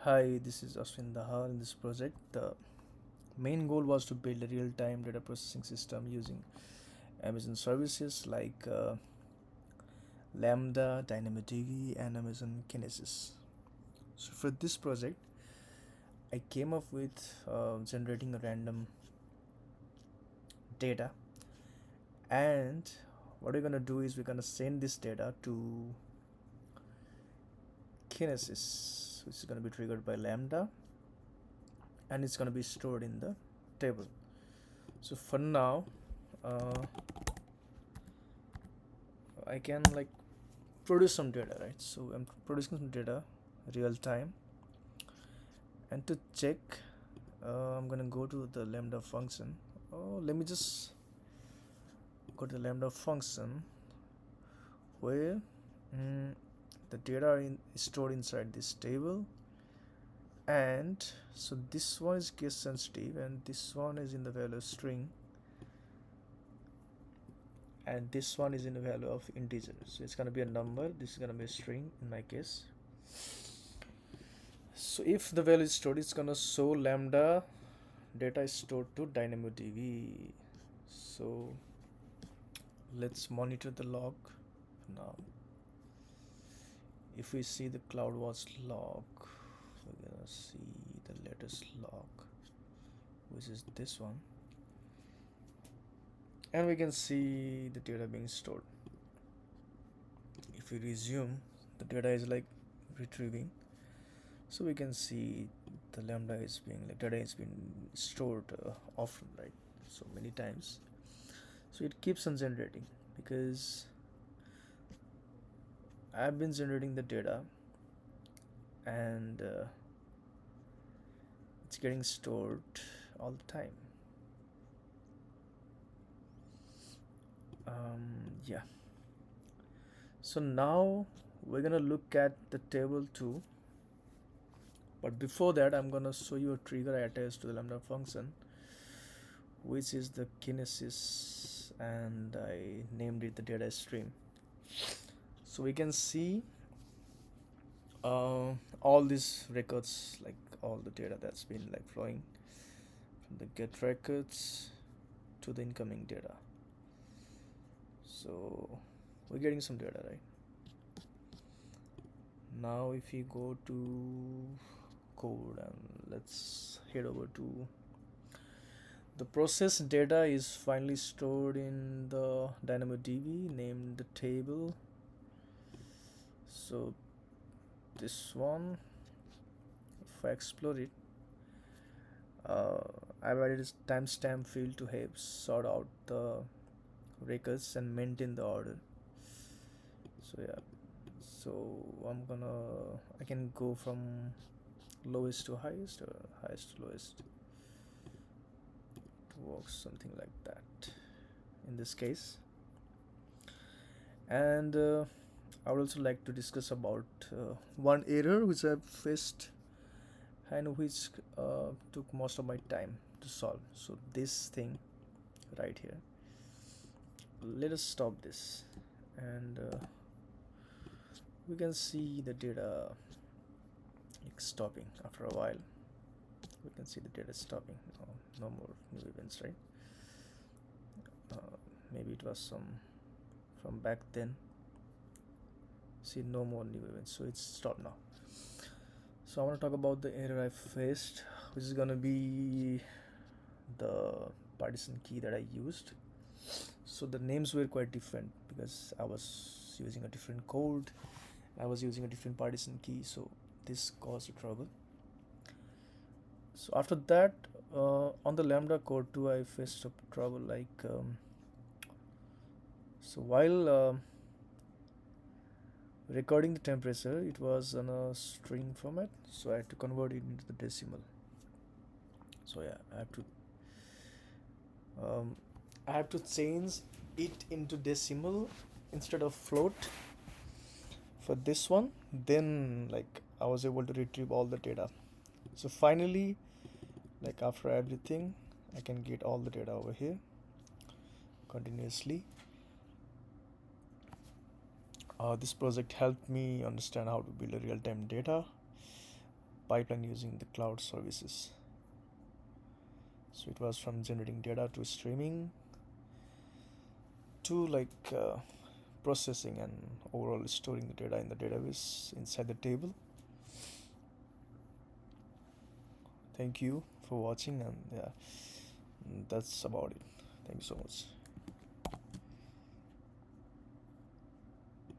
Hi, this is Ashwin Dahar. In this project, the main goal was to build a real-time data processing system using Amazon services like LAMBDA, DynamoDB, and Amazon Kinesis. So for this project, I came up with generating a random data, and what we're gonna do is we're gonna send this data to Kinesis, which is gonna be triggered by LAMBDA, and it's gonna be stored in the table. So for now, uh, I can like produce some data, right? So I'm producing some data real time, and to check, I'm gonna go to the lambda function. Oh, let me just go to the lambda function where the data is stored inside this table, and so this one is case sensitive, and this one is in the value of string, and this one is in the value of integer. So it's gonna be a number, this is gonna be a string in my case. So if the value is stored, it's gonna show lambda data is stored to DynamoDB. So let's monitor the log now. If we see the CloudWatch log, we're gonna see the latest log, which is this one, and we can see the data being stored. If we resume, the data is like retrieving, so we can see the lambda is being like data is being stored often, right? So many times. So it keeps on generating because I've been generating the data, and it's getting stored all the time. Yeah. So now we're gonna look at the table too, but before that I'm gonna show you a trigger I attached to the lambda function, which is the Kinesis, and I named it the data stream. So we can see all these records, like all the data that's been like flowing from the get records to the incoming data. So we're getting some data, right? Now if we go to code and let's head over to the process, data is finally stored in the DynamoDB, named the table. So this one, if I explore it, I've added a timestamp field to help sort out the records and maintain the order. So yeah, so I can go from lowest to highest or highest to lowest. It works something like that in this case. And I would also like to discuss about one error which I've faced and which took most of my time to solve. So this thing right here, let us stop this, and we can see the data like stopping after a while. We can see the data stopping. No more new events, right? Maybe it was some from back then. See, no more new events, so it's stopped now. So I want to talk about the error I faced, which is gonna be the partition key that I used. So the names were quite different because I was using a different code, I was using a different partition key, so this caused trouble. So after that, on the lambda code too, I faced some trouble, like so while recording the temperature, it was on a string format, so I had to convert it into the decimal. So yeah, um, I have to change it into decimal instead of float for this one. Then like I was able to retrieve all the data. So finally, like after everything, I can get all the data over here continuously. This project helped me understand how to build a real-time data, pipeline using the cloud services. So it was from generating data to streaming to processing and overall storing the data in the database inside the table. Thank you for watching, and yeah, that's about it. Thank you so much.